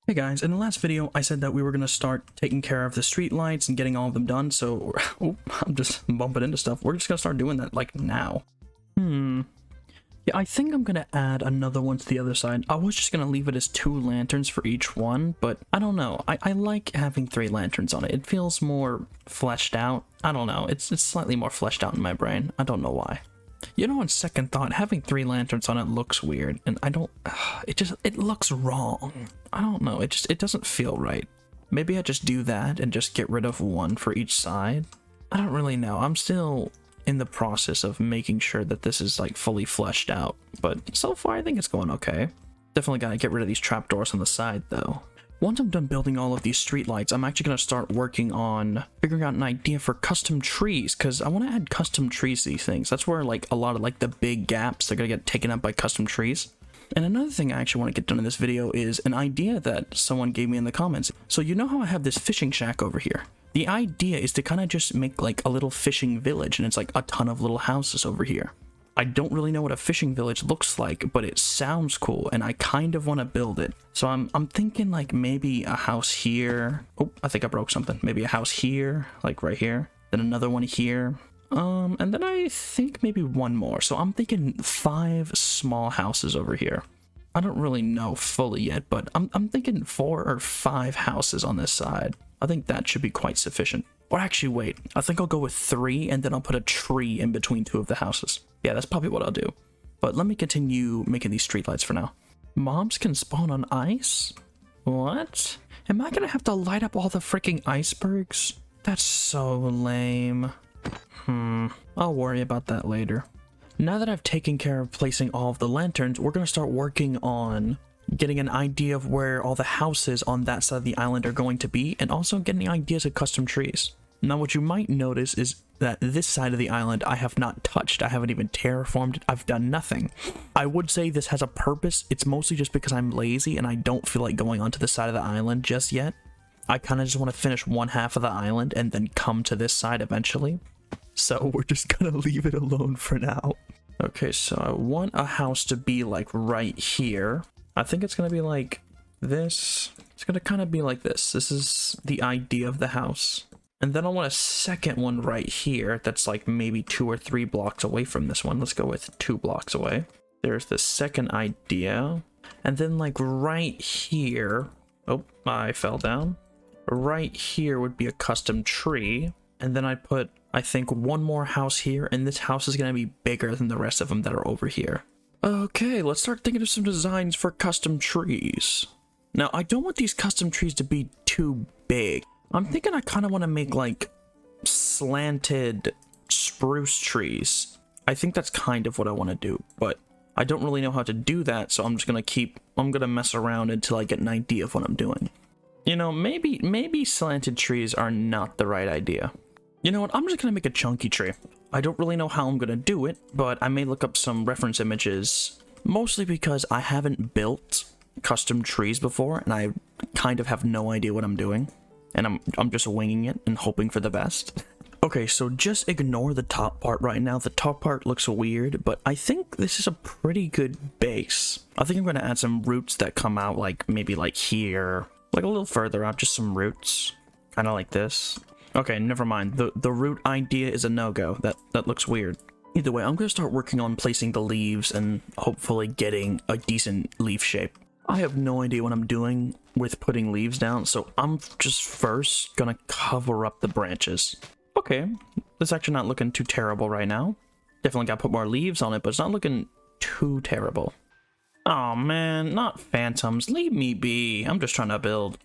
Hey guys, in the last video I said that we were going to start taking care of the street lights and getting all of them done, so oh, I'm just bumping into stuff. We're just going to start doing that like now. Yeah, I think I'm going to add another one to the other side. I was just going to leave it as 2 lanterns for each one, but I don't know. I like having 3 lanterns on it. It feels more fleshed out. I don't know. It's slightly more fleshed out in my brain. I don't know why. You know, on second thought, having 3 lanterns on it looks weird, and I don't, it looks wrong. I don't know, it doesn't feel right. Maybe I just do that and just get rid of 1 for each side. I don't really know. I'm still in the process of making sure that this is like fully fleshed out, but so far I think it's going okay. Definitely gotta get rid of these trapdoors on the side though. Once I'm done building all of these streetlights, I'm actually going to start working on figuring out an idea for custom trees, because I want to add custom trees to these things. That's where like a lot of like the big gaps, they're going to get taken up by custom trees. And another thing I actually want to get done in this video is an idea that someone gave me in the comments. So you know how I have this fishing shack over here? The idea is to kind of just make like a little fishing village, and it's like a ton of little houses over here. I don't really know what a fishing village looks like, but it sounds cool, and I kind of want to build it. So I'm thinking like maybe a house here. Oh, I think I broke something. Maybe a house here, like right here. Then another one here. And then I think maybe 1 more. So I'm thinking 5 small houses over here. I don't really know fully yet, but I'm thinking 4 or 5 houses on this side. I think that should be quite sufficient. Or actually, wait, I think I'll go with 3, and then I'll put a tree in between 2 of the houses. Yeah, that's probably what I'll do. But let me continue making these streetlights for now. Mobs can spawn on ice? What? Am I gonna have to light up all the freaking icebergs? That's so lame. I'll worry about that later. Now that I've taken care of placing all of the lanterns, we're gonna start working on getting an idea of where all the houses on that side of the island are going to be, and also getting ideas of custom trees. Now what you might notice is that this side of the island I have not touched. I haven't even terraformed it. I've done nothing. I would say this has a purpose. It's mostly just because I'm lazy and I don't feel like going onto the side of the island just yet. I kind of just want to finish 1 half of the island and then come to this side eventually. So we're just gonna leave it alone for now. Okay, so I want a house to be like right here. I think it's gonna be like this. It's gonna kind of be like this. This is the idea of the house. And then I want a second one right here that's like maybe 2 or 3 blocks away from this one. Let's go with 2 blocks away. There's the second idea. And then like right here, oh, I fell down. Right here would be a custom tree. And then I put, I think, 1 more house here, and this house is gonna be bigger than the rest of them that are over here. Okay, let's start thinking of some designs for custom trees. Now, I don't want these custom trees to be too big. I'm thinking I kind of want to make like slanted spruce trees. I think that's kind of what I want to do, but I don't really know how to do that, so I'm just going to mess around until I get an idea of what I'm doing. You know, maybe slanted trees are not the right idea. You know what, I'm just going to make a chunky tree. I don't really know how I'm going to do it, but I may look up some reference images, mostly because I haven't built custom trees before, and I kind of have no idea what I'm doing. And I'm just winging it and hoping for the best. Okay, so just ignore the top part right now. The top part looks weird, but I think this is a pretty good base. I think I'm going to add some roots that come out like maybe like here, like a little further out, just some roots, kind of like this. Okay, never mind. The root idea is a no-go. That looks weird. Either way, I'm going to start working on placing the leaves and hopefully getting a decent leaf shape. I have no idea what I'm doing with putting leaves down, so I'm just first gonna cover up the branches. Okay, it's actually not looking too terrible right now. Definitely gotta put more leaves on it, but it's not looking too terrible. Oh man, not phantoms, leave me be. I'm just trying to build.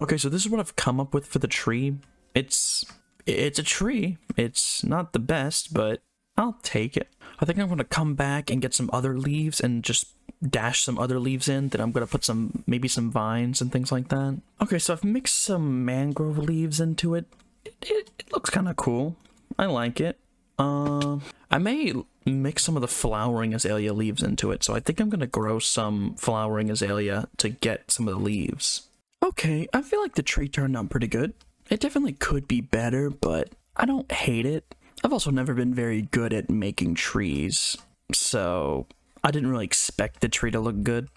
Okay, so this is what I've come up with for the tree. It's a tree. It's not the best, but I'll take it. I think I'm gonna come back and get some other leaves and just dash some other leaves in. Then I'm gonna put maybe some vines and things like that. Okay, so I've mixed some mangrove leaves into it. It looks kind of cool. I like it. I may mix some of the flowering azalea leaves into it, so I think I'm gonna grow some flowering azalea to get some of the leaves. Okay, I feel like the tree turned out pretty good. It definitely could be better, but I don't hate it. I've also never been very good at making trees, so I didn't really expect the tree to look good.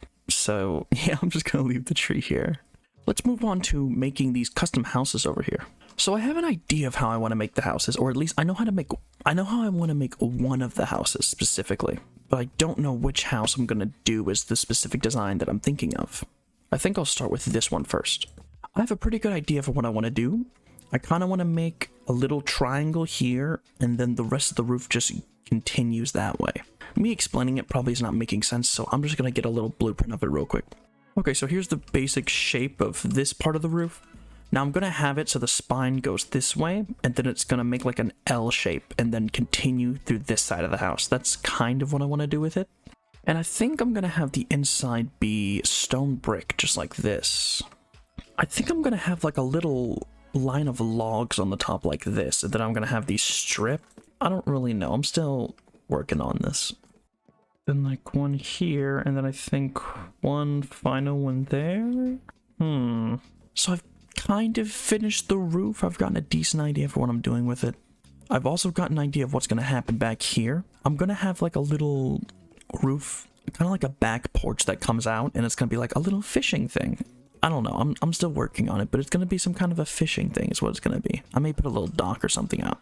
So yeah, I'm just gonna leave the tree here. Let's move on to making these custom houses over here. So I have an idea of how I want to make the houses, or at least I know how I want to make one of the houses specifically, but I don't know which house I'm gonna do as the specific design that I'm thinking of. I think I'll start with this one first. I have a pretty good idea for what I want to do. I kind of want to make a little triangle here, and then the rest of the roof just continues that way. Me explaining it probably is not making sense, so I'm just gonna get a little blueprint of it real quick. Okay, so here's the basic shape of this part of the roof. Now I'm gonna have it so the spine goes this way, and then it's gonna make like an L shape, and then continue through this side of the house. That's kind of what I want to do with it. And I think I'm gonna have the inside be stone brick, just like this. I think I'm gonna have like a little line of logs on the top like this, and then I'm gonna have these stripped. I don't really know, I'm still working on this. Then like one here, and then I think one final one there. So I've kind of finished the roof. I've gotten a decent idea for what I'm doing with it. I've also got an idea of what's going to happen back here. I'm going to have like a little roof, kind of like a back porch that comes out, and it's going to be like a little fishing thing. I don't know, I'm still working on it, but it's going to be some kind of a fishing thing is what it's going to be. I may put a little dock or something out.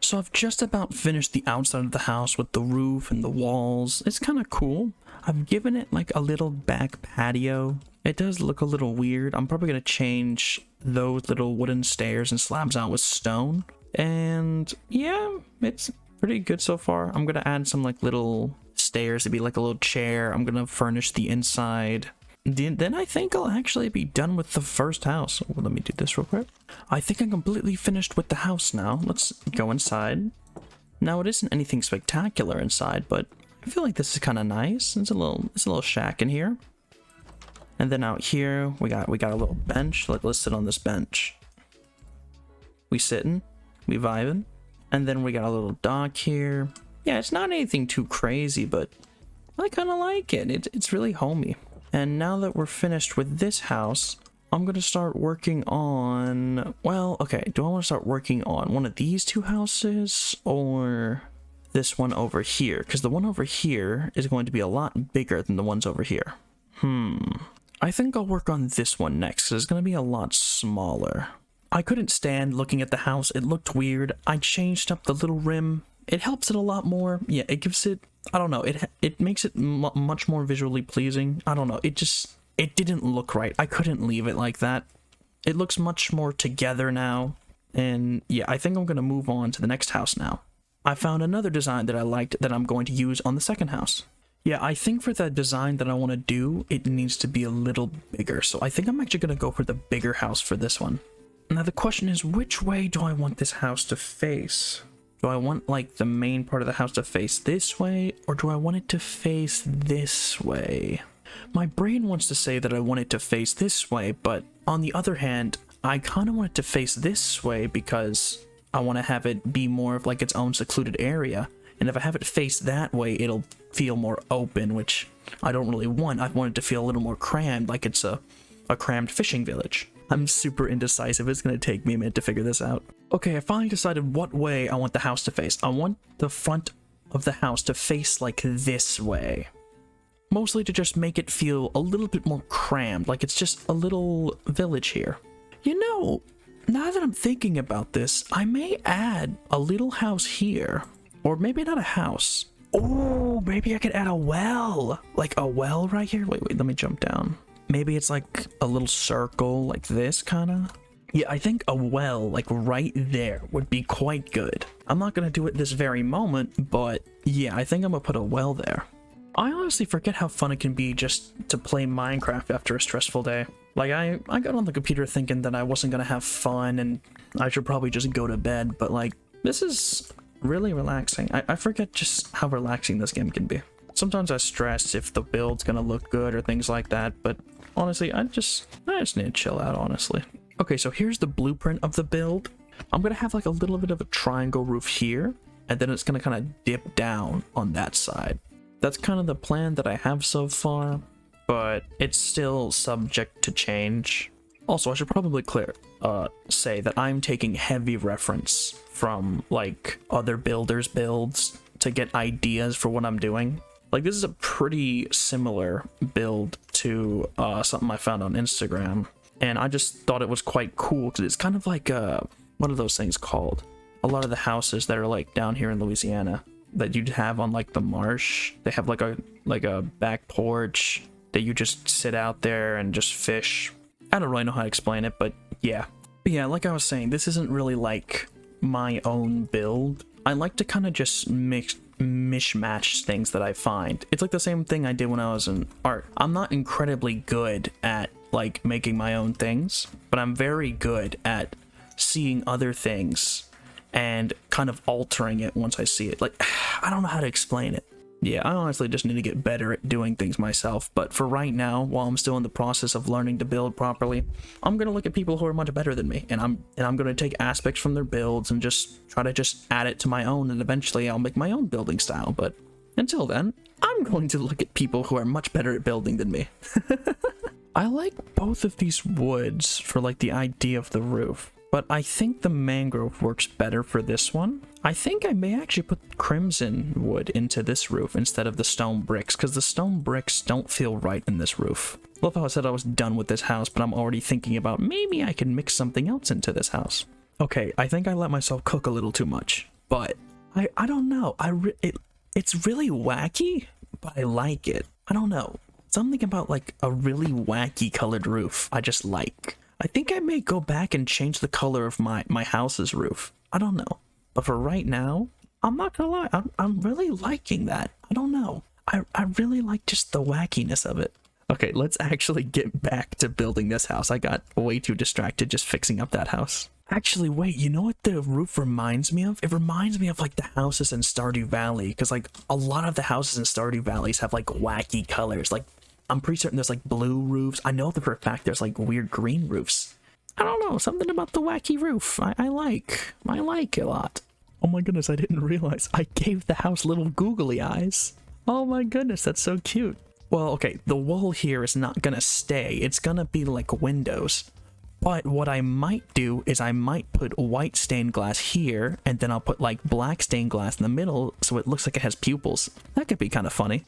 So I've just about finished the outside of the house with the roof and the walls. It's kind of cool. I've given it like a little back patio. It does look a little weird. I'm probably going to change those little wooden stairs and slabs out with stone. And yeah, it's pretty good so far. I'm going to add some like little stairs to be like a little chair. I'm going to furnish the inside. Then I think I'll actually be done with the first house. Well, let me do this real quick. I think I'm completely finished with the house now. Let's go inside. Now it isn't anything spectacular inside, but I feel like this is kind of nice. It's a little shack in here. And then out here we got a little bench. Let's sit on this bench. We sitting, we vibing, and then we got a little dock here. Yeah, it's not anything too crazy, but I kind of like it. It's really homey. And now that we're finished with this house, I'm going to start working on, well, okay, do I want to start working on one of these two houses or this one over here? Because the one over here is going to be a lot bigger than the ones over here. I think I'll work on this one next, because it's going to be a lot smaller. I couldn't stand looking at the house. It looked weird. I changed up the little rim. It helps it a lot more. Yeah, it gives it, I don't know, it makes it much more visually pleasing. I don't know, it didn't look right. I couldn't leave it like that. It looks much more together now. And yeah, I think I'm going to move on to the next house now. I found another design that I liked that I'm going to use on the second house. Yeah, I think for the design that I want to do, it needs to be a little bigger. So I think I'm actually going to go for the bigger house for this one. Now the question is, which way do I want this house to face? Do I want like the main part of the house to face this way, or do I want it to face this way? My brain wants to say that I want it to face this way, but on the other hand, I kind of want it to face this way because I want to have it be more of like its own secluded area. And if I have it face that way, it'll feel more open, which I don't really want. I want it to feel a little more crammed, like it's a crammed fishing village. I'm super indecisive. It's going to take me a minute to figure this out. Okay, I finally decided what way I want the house to face. I want the front of the house to face like this way. Mostly to just make it feel a little bit more crammed, like it's just a little village here. You know, now that I'm thinking about this, I may add a little house here. Or maybe not a house. Oh, maybe I could add a well. Like a well right here? Wait, let me jump down. Maybe it's like a little circle like this, kind of. Yeah, I think a well like right there would be quite good. I'm not going to do it this very moment, but yeah, I think I'm going to put a well there. I honestly forget how fun it can be just to play Minecraft after a stressful day. Like, I got on the computer thinking that I wasn't going to have fun and I should probably just go to bed, but like, this is really relaxing. I forget just how relaxing this game can be. Sometimes I stress if the build's gonna look good or things like that, but honestly, I just need to chill out, honestly. Okay, so here's the blueprint of the build. I'm gonna have like a little bit of a triangle roof here, and then it's gonna kind of dip down on that side. That's kind of the plan that I have so far, but it's still subject to change. Also, I should probably say that I'm taking heavy reference from like other builders' builds to get ideas for what I'm doing. Like, this is a pretty similar build to something I found on Instagram, and I just thought it was quite cool because it's kind of like what are those things called? A lot of the houses that are like down here in Louisiana that you'd have on like the marsh, they have like a back porch that you just sit out there and just fish. I don't really know how to explain it, but yeah. But yeah, like I was saying, this isn't really like my own build. I like to kind of just mishmatch things that I find. It's like the same thing I did when I was in art. I'm not incredibly good at like making my own things, but I'm very good at seeing other things and kind of altering it once I see it. Like, I don't know how to explain it. Yeah, I honestly just need to get better at doing things myself, but for right now, while I'm still in the process of learning to build properly, I'm gonna look at people who are much better than me, and I'm gonna take aspects from their builds and just try to just add it to my own, and eventually I'll make my own building style. But until then, I'm going to look at people who are much better at building than me. I like both of these woods for like the idea of the roof, but I think the mangrove works better for this one. I think I may actually put crimson wood into this roof instead of the stone bricks, because the stone bricks don't feel right in this roof. Love how I said I was done with this house, but I'm already thinking about maybe I can mix something else into this house. Okay, I think I let myself cook a little too much, but I don't know. It's really wacky, but I like it. I don't know. Something about like a really wacky colored roof I just like. I think I may go back and change the color of my house's roof. I don't know. But for right now, I'm not gonna lie, I'm really liking that. I don't know. I really like just the wackiness of it. Okay, let's actually get back to building this house. I got way too distracted just fixing up that house. Actually, wait, you know what the roof reminds me of? It reminds me of like the houses in Stardew Valley, because like a lot of the houses in Stardew Valleys have like wacky colors. Like, I'm pretty certain there's like blue roofs. I know that for a fact there's like weird green roofs. I don't know, something about the wacky roof I like a lot. Oh my goodness, I didn't realize I gave the house little googly eyes. Oh my goodness, that's so cute. Well, okay, the wall here is not gonna stay. It's gonna be like windows. But what I might do is I might put white stained glass here, and then I'll put like black stained glass in the middle so it looks like it has pupils. That could be kind of funny.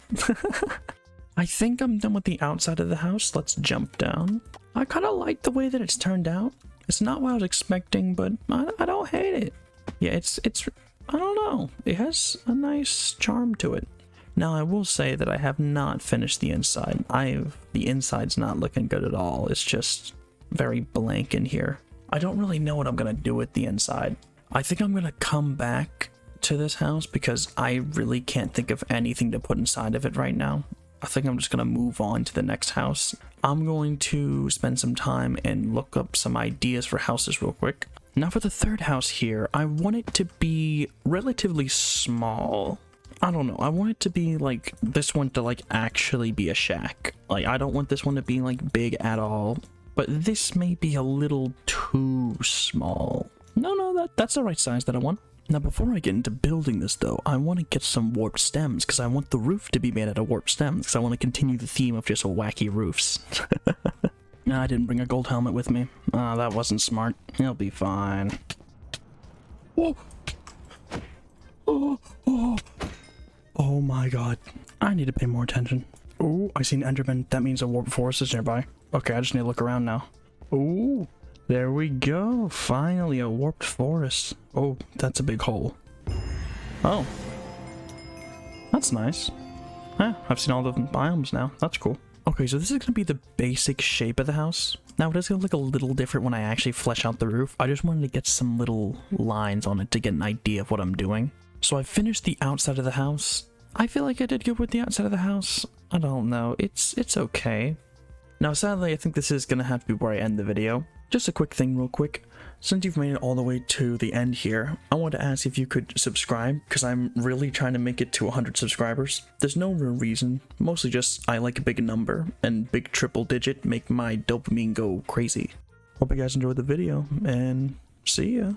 I think I'm done with the outside of the house. Let's jump down. I kind of like the way that it's turned out. It's not what I was expecting, but I don't hate it. Yeah, it's I don't know. It has a nice charm to it. Now, I will say that I have not finished the inside. The inside's not looking good at all. It's just very blank in here. I don't really know what I'm gonna do with the inside. I think I'm gonna come back to this house because I really can't think of anything to put inside of it right now. I think I'm just gonna move on to the next house. I'm going to spend some time and look up some ideas for houses real quick. Now for the third house here, I want it to be relatively small. I don't know, I want it to be like this one to like actually be a shack. Like, I don't want this one to be like big at all, but this may be a little too small. No, that's the right size that I want. Now before I get into building this though, I want to get some warped stems because I want the roof to be made out of warped stems because I want to continue the theme of just wacky roofs. Nah, I didn't bring a gold helmet with me. That wasn't smart. He'll be fine. Whoa! Oh my god. I need to pay more attention. Oh, I see an enderman. That means a warped forest is nearby. Okay, I just need to look around now. Oh, there we go. Finally, a warped forest. Oh, that's a big hole. Oh. That's nice. I've seen all the biomes now. That's cool. Okay, so this is going to be the basic shape of the house. Now, it is going to look a little different when I actually flesh out the roof. I just wanted to get some little lines on it to get an idea of what I'm doing. So I finished the outside of the house. I feel like I did good with the outside of the house. I don't know. It's okay. Now, sadly, I think this is going to have to be where I end the video. Just a quick thing real quick. Since you've made it all the way to the end here, I want to ask if you could subscribe, because I'm really trying to make it to 100 subscribers. There's no real reason, mostly just I like a big number, and big triple digit make my dopamine go crazy. Hope you guys enjoyed the video, and see ya.